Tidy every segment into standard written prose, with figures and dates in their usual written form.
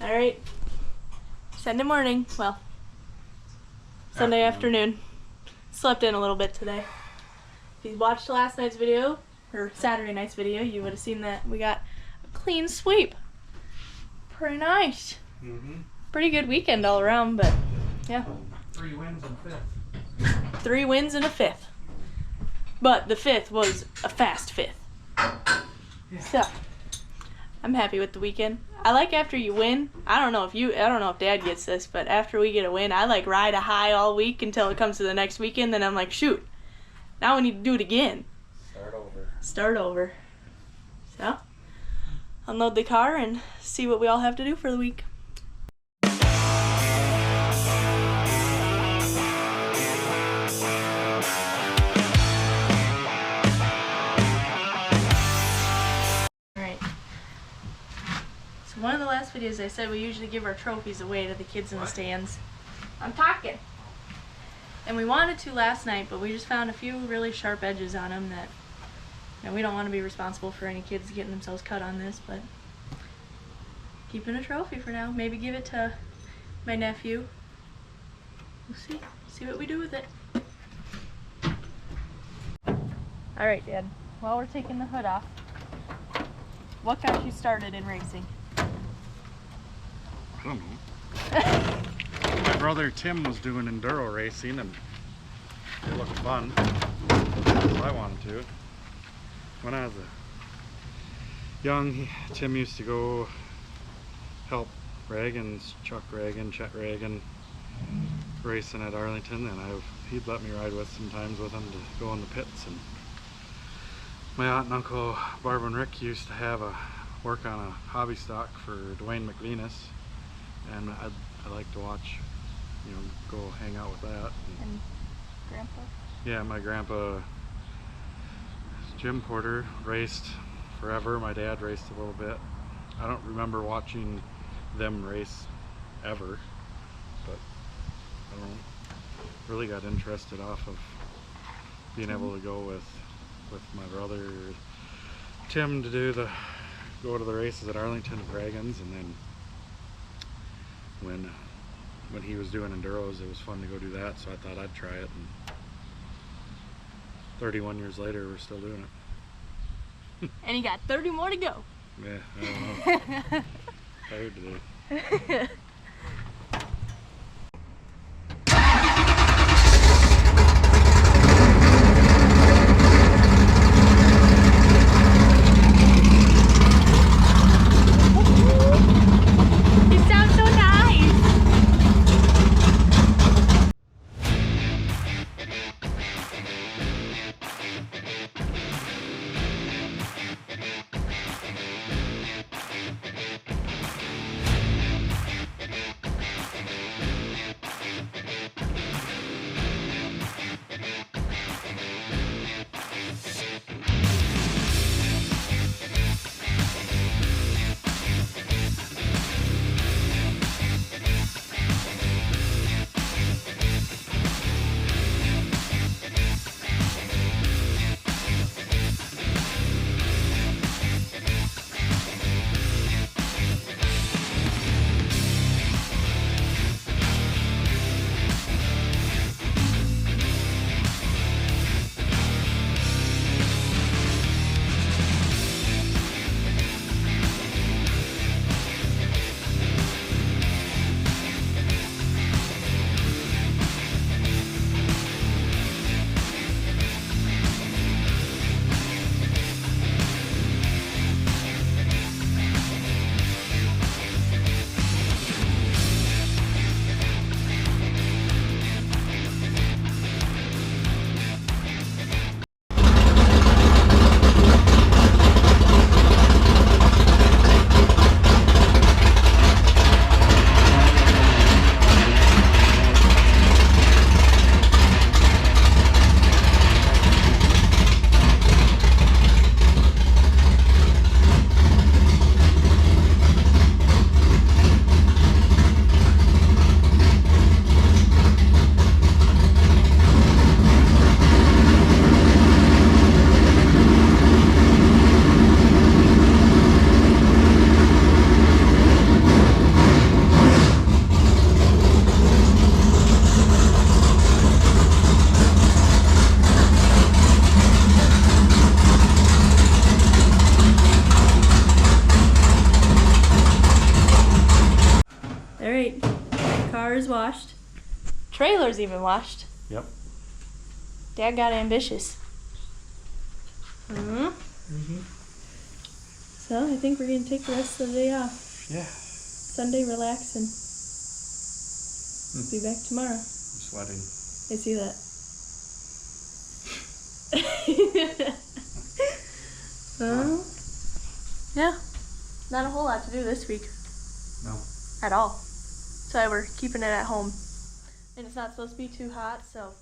Alright. Sunday morning. Well, Sunday afternoon. Slept in a little bit today. If you watched last night's video, or Saturday night's video, you would have seen that we got a clean sweep. Pretty nice. Pretty good weekend all around, but yeah. 3 wins and a 5th. 3 wins and a 5th. But the 5th was a fast 5th. Yeah. So, I'm happy with the weekend. I like after you win. I don't know if Dad gets this, but after we get a win, I like ride a high all week until it comes to the next weekend. Then I'm like, shoot, now we need to do it again. Start over. So, unload the car and see what we all have to do for the week. One of the last videos I said we usually give our trophies away to the kids in the stands. I'm talking. And we wanted to last night, but we just found a few really sharp edges on them that, you know, we don't want to be responsible for any kids getting themselves cut on this, but keeping a trophy for now. Maybe give it to my nephew. We'll see what we do with it. Alright, Dad, while we're taking the hood off, what got you started in racing? I don't know. My brother Tim was doing enduro racing and it looked fun. So I wanted to. When I was young, Tim used to go help Reagan's, Chuck Reagan, Chet Reagan, racing at Arlington, and he'd let me ride with sometimes with him to go in the pits. And my aunt and uncle Barbara and Rick used to have work on a hobby stock for Dwayne McVenis. And I like to watch, you know, go hang out with that. And Grandpa? Yeah, my grandpa, Jim Porter, raced forever. My dad raced a little bit. I don't remember watching them race ever, but I don't know, really got interested off of being able to go with my brother Tim to go to the races at Arlington and Reagan's, and then when he was doing enduros, it was fun to go do that, so I thought I'd try it, and 31 years later we're still doing it. And you got 30 more to go. Yeah, I don't know. Tired today. Car is washed. Trailer's even washed. Yep. Dad got ambitious. So I think we're gonna take the rest of the day off. Yeah. Sunday, relaxing. Be back tomorrow. I'm sweating. I see that. Yeah. Not a whole lot to do this week. No. At all. So we're keeping it at home. And it's not supposed to be too hot, so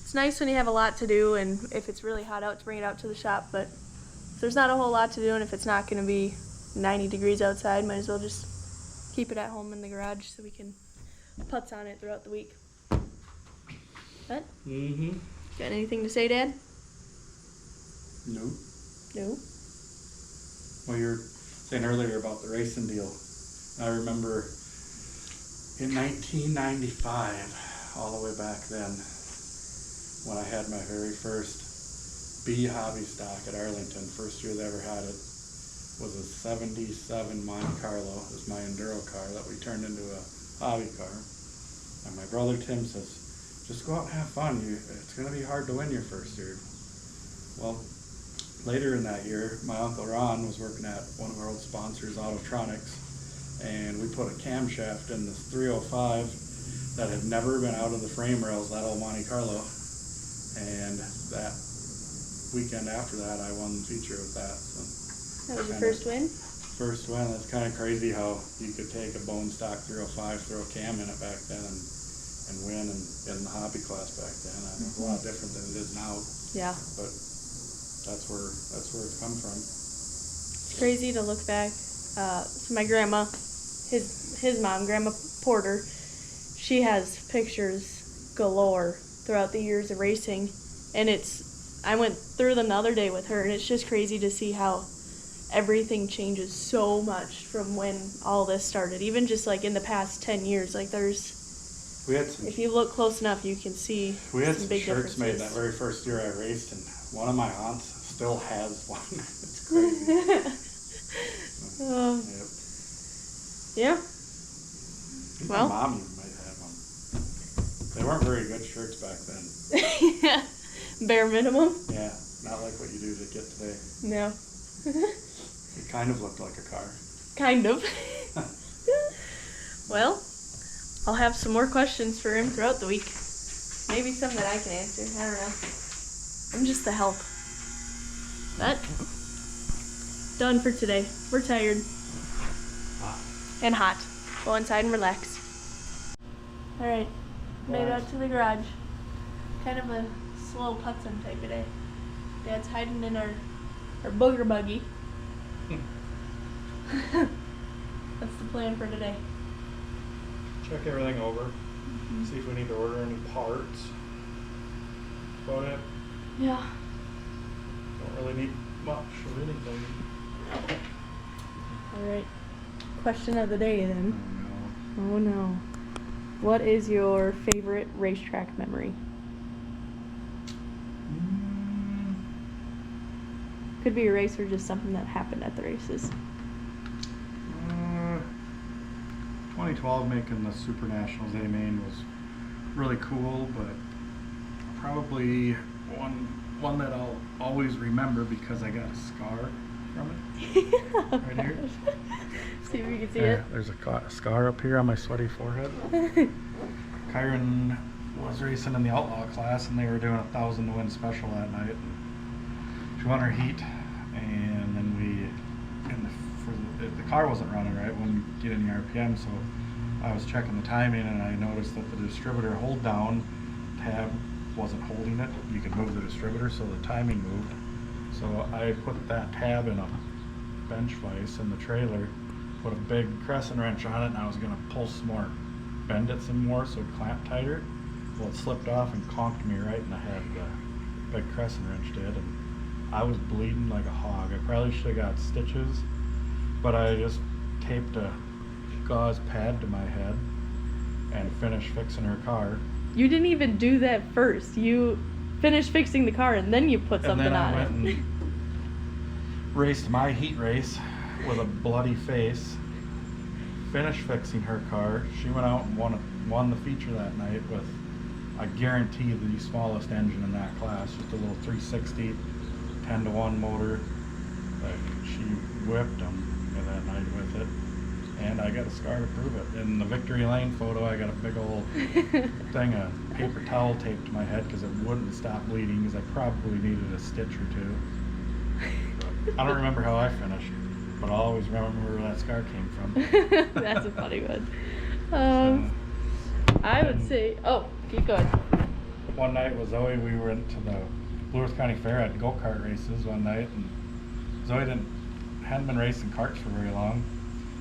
it's nice when you have a lot to do, and if it's really hot out to bring it out to the shop, but if there's not a whole lot to do, and if it's not going to be 90 degrees outside, might as well just keep it at home in the garage so we can putz on it throughout the week. What? Got anything to say, Dad? Nope. No. Well, you were saying earlier about the racing deal. I remember in 1995, all the way back then, when I had my very first B hobby stock at Arlington, first year they ever had it, was a 77 Monte Carlo. It was my enduro car that we turned into a hobby car. And my brother Tim says, just go out and have fun. It's going to be hard to win your first year. Well, later in that year, my Uncle Ron was working at one of our old sponsors, Autotronics, and we put a camshaft in this 305 that had never been out of the frame rails, that old Monte Carlo. And that weekend after that, I won the feature with that. So That was your first win? first win. That's kind of crazy how you could take a bone stock 305, throw a cam in it back then, and win in the hobby class back then. I mean, it's a lot different than it is now. Yeah. But that's where it's come from. It's crazy to look back. So my grandma, his mom, Grandma Porter, she has pictures galore throughout the years of racing, and I went through them the other day with her, and it's just crazy to see how everything changes so much from when all this started. Even just like in the past 10 years, like if you look close enough, you can see we had some some big shirts differences. made that very first year I raced, and one of my aunts still has one. It's crazy. Yep. Yeah. I think Well. my mom even might have them. They weren't very good shirts back then. Yeah. Bare minimum? Yeah, not like what you do to get today. No. It kind of looked like a car. Kind of. Well, I'll have some more questions for him throughout the week. Maybe some that I can answer. I don't know. I'm just the help. But, done for today. We're tired. And hot. Go inside and relax. Alright, made it out to the garage. Kind of a slow putzing type of day. Dad's hiding in our booger buggy. That's the plan for today. Check everything over. See if we need to order any parts. That's about it. Yeah. Don't really need much of anything. Alright. Question of the day then. Oh no. What is your favorite racetrack memory? Could be a race or just something that happened at the races. 2012 making the Super Nationals A Main was really cool, but probably one that I'll always remember because I got a scar from it. Right here. See if you can see it. There's a scar up here on my sweaty forehead. Kyron was racing in the outlaw class, and they were doing 1,000 to win special that night. She won her heat, and then the car wasn't running right when we get in the RPM, so I was checking the timing, and I noticed that the distributor hold down tab wasn't holding it. You could move the distributor, so the timing moved. So I put that tab in a bench vise in the trailer, put a big crescent wrench on it, and I was going to pull some more, bend it some more so it clamped tighter. Well, it slipped off and conked me right in the head. The big crescent wrench did, and I was bleeding like a hog. I probably should have got stitches, but I just taped a gauze pad to my head and finished fixing her car. You didn't even do that first. You finished fixing the car and then you put something on it. And then I went and raced my heat race with a bloody face. finished fixing her car. She went out and won the feature that night with, I guarantee, the smallest engine in that class, just a little 360, 10-to-1 motor. But she whipped them that night with it. And I got a scar to prove it. In the Victory Lane photo, I got a big old thing of paper towel taped to my head because it wouldn't stop bleeding because I probably needed a stitch or two. But I don't remember how I finished, but I'll always remember where that scar came from. That's a funny one. I would say, oh, keep going. One night with Zoe, we went to the Blue Earth County Fair at go-kart races one night, and Zoe hadn't been racing karts for very long.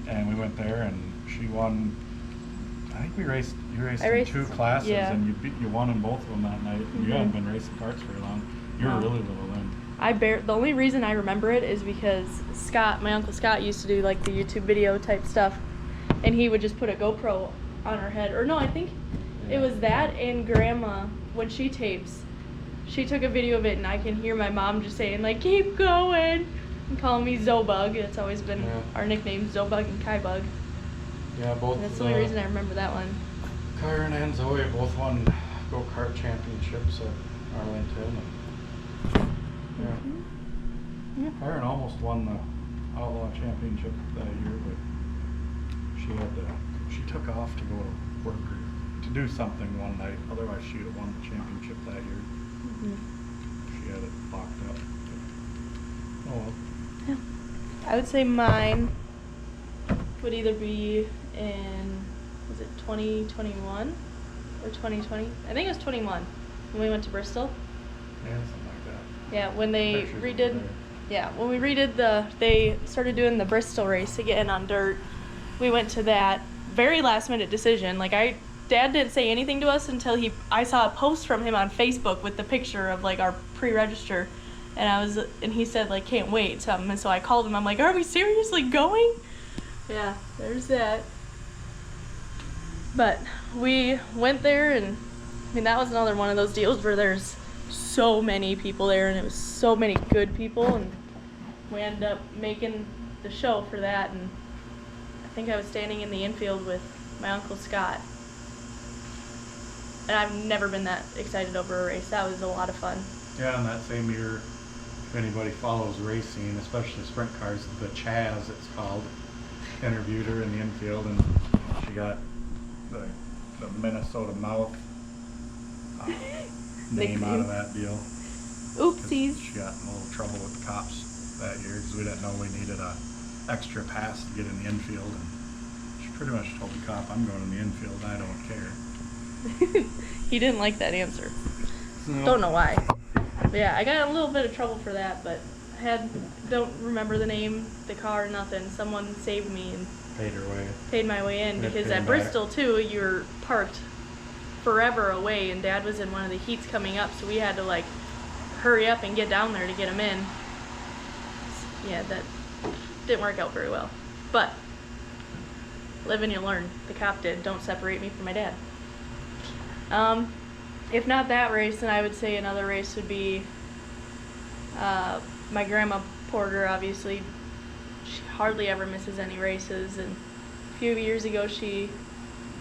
And we went there, and she won. I think you raced in 2 classes, yeah. and you won in both of them that night. Mm-hmm. You hadn't been racing karts very long. You were really little then. The only reason I remember it is because Scott, my Uncle Scott, used to do like the YouTube video type stuff, and he would just put a GoPro on her head. Or no, I think it was that, and Grandma, when she tapes, she took a video of it, and I can hear my mom just saying like, "Keep going." And calling me Zobug. It's always been our nickname, Zobug and Kybug. Yeah, both. And that's the only reason I remember that one. Kyron and Zoe both won go-kart championships at Arlington. And, yeah. Kyron almost won the Outlaw Championship that year, but she took off to go to work or to do something one night. Otherwise, she'd have won the championship that year. She had it locked up. Oh well. Yeah. I would say mine would either be in, was it 2021 or 2020? I think it was 21 when we went to Bristol. Yeah, something like that. Yeah, when they they started doing the Bristol race again on dirt. We went to that. Very last minute decision. Dad didn't say anything to us until I saw a post from him on Facebook with the picture of like our pre-register. And he said like, can't wait, something. And so I called him. I'm like, are we seriously going? Yeah, there's that. But we went there, and I mean, that was another one of those deals where there's so many people there, and it was so many good people, and we ended up making the show for that. And I think I was standing in the infield with my Uncle Scott. And I've never been that excited over a race. That was a lot of fun. Yeah, and that same year, if anybody follows racing, especially sprint cars, the Chaz, it's called, interviewed her in the infield, and she got the Minnesota Mouth name out of that deal. Oopsies. She got in a little trouble with the cops that year because we didn't know we needed a extra pass to get in the infield, and she pretty much told the cop, "I'm going in the infield, I don't care." He didn't like that answer. No. Don't know why. But yeah, I got a little bit of trouble for that, but don't remember the name, the car, nothing. Someone saved me and paid my way in, because at Bristol too, you're parked forever away, and Dad was in one of the heats coming up, so we had to like hurry up and get down there to get him in. Yeah, that didn't work out very well, but live and you learn. The cop did. Don't separate me from my dad. If not that race, then I would say another race would be my grandma Porter. Obviously, she hardly ever misses any races, and a few years ago she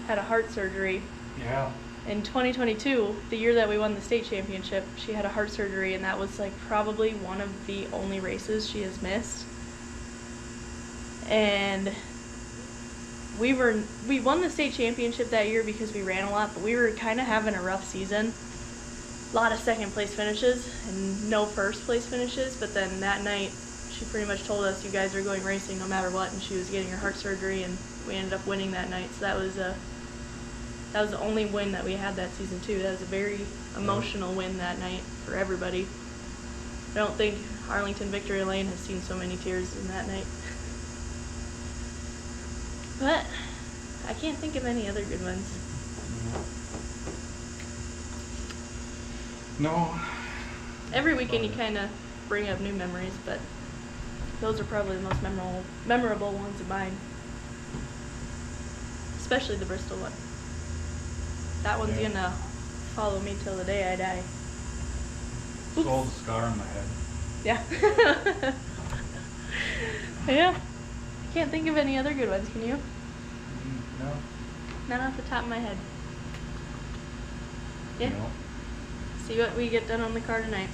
had a heart surgery. Yeah. In 2022, the year that we won the state championship, she had a heart surgery, and that was like probably one of the only races she has missed. And we won the state championship that year because we ran a lot, but we were kind of having a rough season. A lot of second place finishes and no first place finishes, but then that night she pretty much told us, you guys are going racing no matter what, and she was getting her heart surgery, and we ended up winning that night. So that was the only win that we had that season too. That was a very emotional win that night for everybody. I don't think Arlington Victory Lane has seen so many tears in that night. But I can't think of any other good ones. No. Every weekend you kind of bring up new memories, but those are probably the most memorable ones of mine. Especially the Bristol one. That one's gonna follow me till the day I die. Oops. Sold a scar on my head. Yeah. Yeah. I can't think of any other good ones, can you? No. Not off the top of my head. Yeah. No. See what we get done on the car tonight.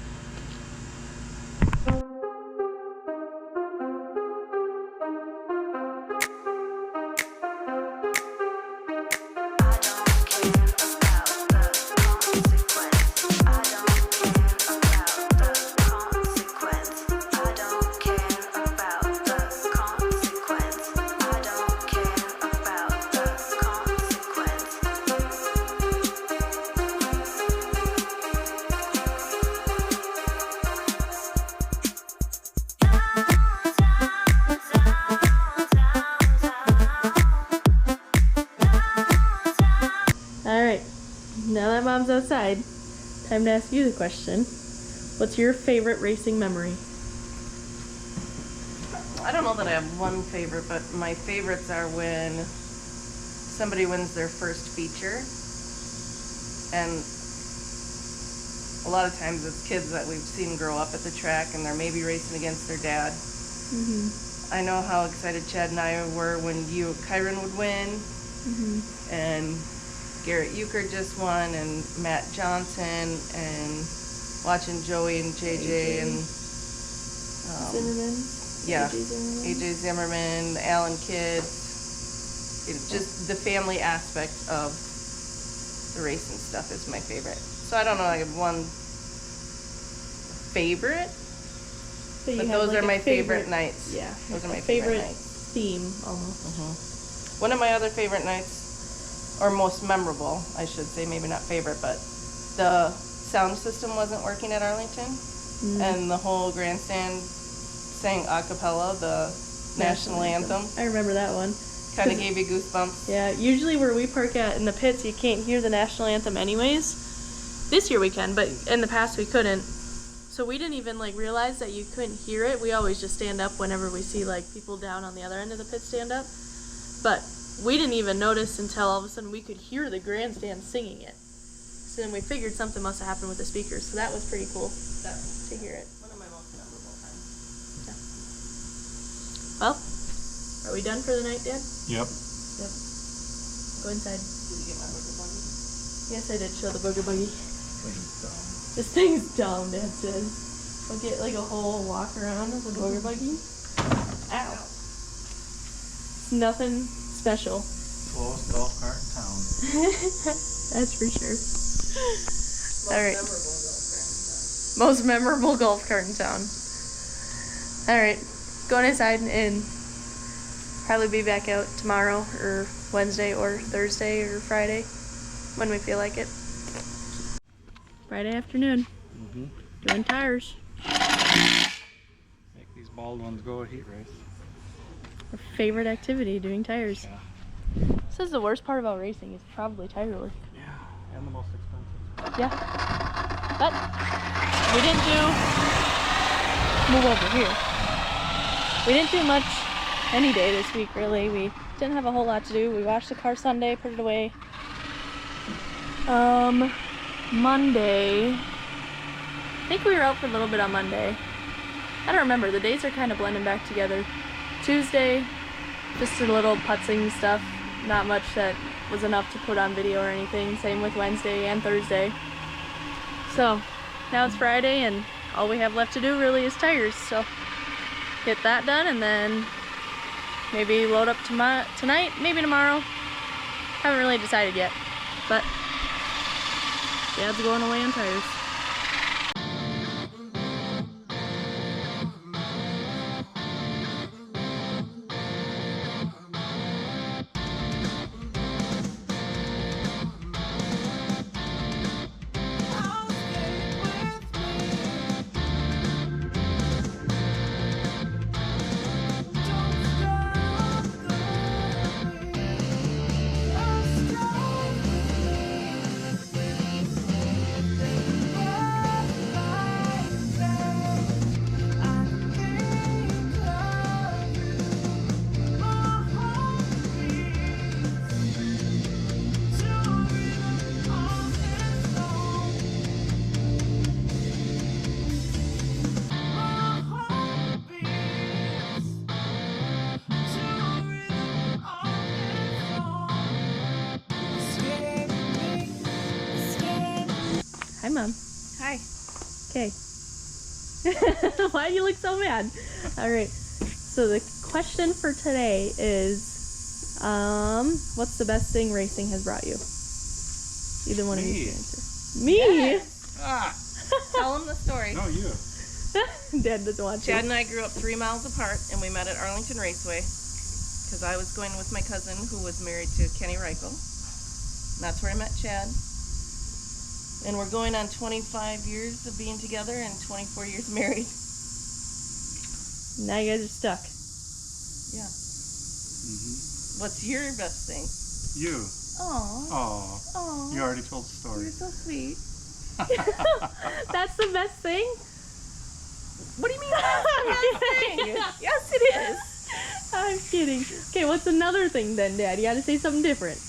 Alright, now that Mom's outside, time to ask you the question. What's your favorite racing memory? I don't know that I have one favorite, but my favorites are when somebody wins their first feature. And a lot of times it's kids that we've seen grow up at the track and they're maybe racing against their dad. Mm-hmm. I know how excited Chad and I were when Kyron would win. Mm-hmm. And Garrett Euchre just won, and Matt Johnson, and watching Joey and JJ and Zimmerman? yeah, AJ AJ Zimmerman, Alan Kidd. Just the family aspect of the racing stuff is my favorite. So I don't know, I have one favorite, but those are my favorite nights. Yeah, those are my favorite nights. theme almost. One of my other favorite nights, or most memorable, I should say, maybe not favorite, but the sound system wasn't working at Arlington, and the whole grandstand sang a cappella the national anthem. I remember that one. Kind of gave you goosebumps. Yeah, usually where we park at in the pits, you can't hear the national anthem anyways. This year we can, but in the past we couldn't. So we didn't even realize that you couldn't hear it. We always just stand up whenever we see people down on the other end of the pit stand up. But we didn't even notice until all of a sudden we could hear the grandstand singing it. So then we figured something must have happened with the speakers. So that was pretty cool to hear it. One of my most memorable times. Well, are we done for the night, Dad? Yep. Yep. Go inside. Did you get my booger buggy? Yes, I did show the booger buggy. This thing's dumb, Dad says. I'll get a whole walk around with a booger buggy. Ow. It's nothing special. Slowest golf cart in town. That's for sure. Alright. Most Most memorable memorable golf golf cart in town. Alright. Going inside and probably be back out tomorrow or Wednesday or Thursday or Friday when we feel like it. Friday afternoon. Doing tires. Make these bald ones go a heat race. Our favorite activity, doing tires. Yeah. This is the worst part about racing is probably tire work. Yeah, and the most expensive. Yeah. But we didn't move over here. We didn't do much any day this week, really. We didn't have a whole lot to do. We washed the car Sunday, put it away. Monday, I think we were out for a little bit on Monday. I don't remember. The days are kind of blending back together. Tuesday, just a little putzing stuff. Not much that was enough to put on video or anything. Same with Wednesday and Thursday. So now it's Friday and all we have left to do really is tires. So get that done and then maybe load up tonight, maybe tomorrow. Haven't really decided yet, but Dad's going away on tires. Hi, Mom. Hi. Okay. Why do you look so mad? All right. So the question for today is, what's the best thing racing has brought you? Either one of you can answer. Me? Yes. Ah! Tell them the story. No, you. Dad doesn't want to. Chad and I grew up 3 miles apart, and we met at Arlington Raceway because I was going with my cousin who was married to Kenny Reichel. And that's where I met Chad. And we're going on 25 years of being together and 24 years married. Now you guys are stuck. Yeah. Mm-hmm. What's your best thing? You. Aw. Oh, Aw. you already told the story. You're so sweet. That's the best thing? What do you mean that's the best thing? Yes, it is. I'm kidding. Okay, what's another thing then, Dad? You gotta say something different.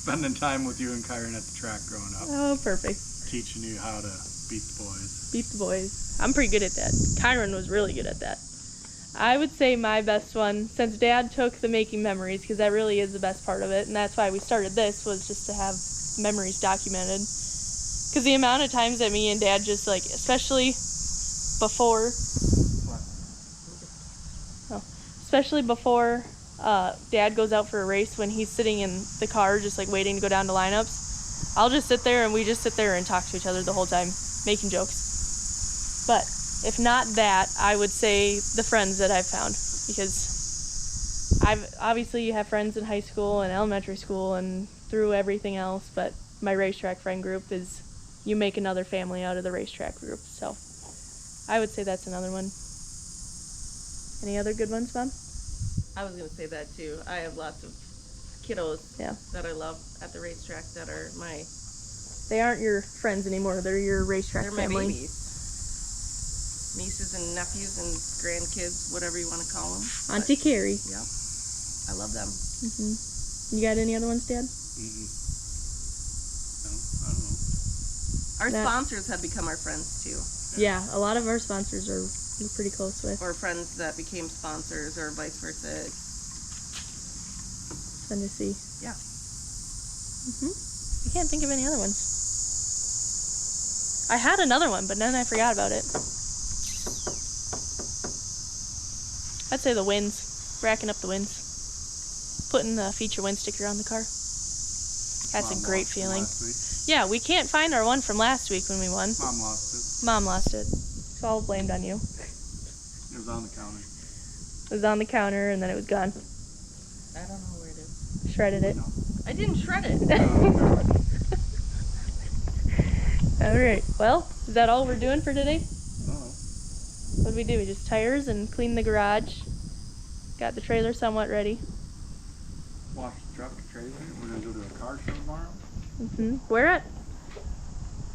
Spending time with you and Kyron at the track growing up. Oh, perfect. Teaching you how to beat the boys. Beat the boys. I'm pretty good at that. Kyron was really good at that. I would say my best one, since Dad took the making memories, because that really is the best part of it, and that's why we started this, was just to have memories documented. Because the amount of times that me and Dad just, like, especially before Dad goes out for a race, when he's sitting in the car just like waiting to go down to lineups, I'll just sit there and we just sit there and talk to each other the whole time, making jokes. But if not that, I would say the friends that I've found, because obviously you have friends in high school and elementary school and through everything else, but my racetrack friend group is, you make another family out of the racetrack group. So I would say that's another one. Any other good ones, Mom? I was going to say that too. I have lots of kiddos that I love at the racetrack that are my... They aren't your friends anymore. They're your racetrack They're family. my babies. Nieces and nephews and grandkids, whatever you want to call them. Auntie Carrie. Yep. I love them. You got any other ones, Dad? Mm-mm. No, I don't know. Our sponsors have become our friends too. Yeah, a lot of our sponsors are we're pretty close with. Or friends that became sponsors or vice versa. Fun to see. Yeah. I can't think of any other ones. I had another one, but then I forgot about it. I'd say the wins. Racking up the wins. Putting the feature win sticker on the car. That's a great feeling. Yeah, we can't find our one from last week when we won. Mom lost it. Mom lost it. It's all blamed on you. It was on the counter. It was on the counter and then it was gone. I don't know where it is. Shredded it. No. I didn't shred it. Alright, well, is that all we're doing for today? Oh. What did we do? We just tires and cleaned the garage. Got the trailer somewhat ready. Wash the truck, trailer. We're going to go to a car show tomorrow. Where at?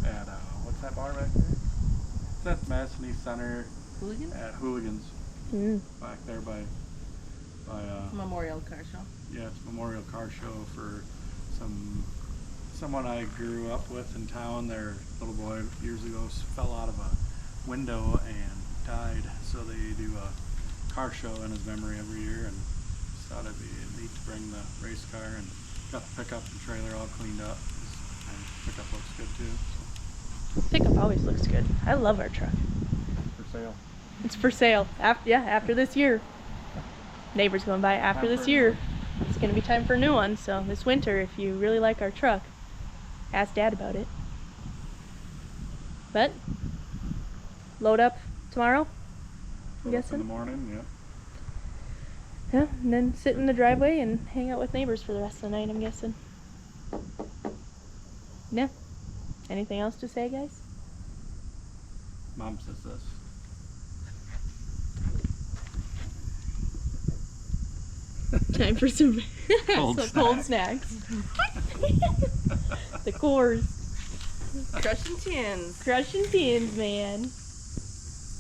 At, what's that bar back there? That's Madison East Center. Hooligans? At Hooligans. Back there by Memorial Car Show. yeah, it's a memorial car show for someone I grew up with in town. Their little boy years ago fell out of a window and died, so they do a car show in his memory every year, and thought it'd be neat to bring the race car, and got the pickup and trailer all cleaned up, and pickup looks good too. So. Pickup always looks good. I love our truck. For sale. It's for sale. After this year. Neighbors going by after this year. It's going to be time for a new one. So this winter, if you really like our truck, ask Dad about it. But load up tomorrow, I'm guessing. In the morning, yeah. Yeah, and then sit in the driveway and hang out with neighbors for the rest of the night, I'm guessing. Yeah. Anything else to say, guys? Mom says this. Time for some Cold cold snacks. The Coors. Crushing tins. Crushing tins, man.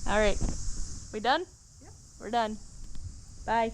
Alright. We done? Yep. We're done. Bye.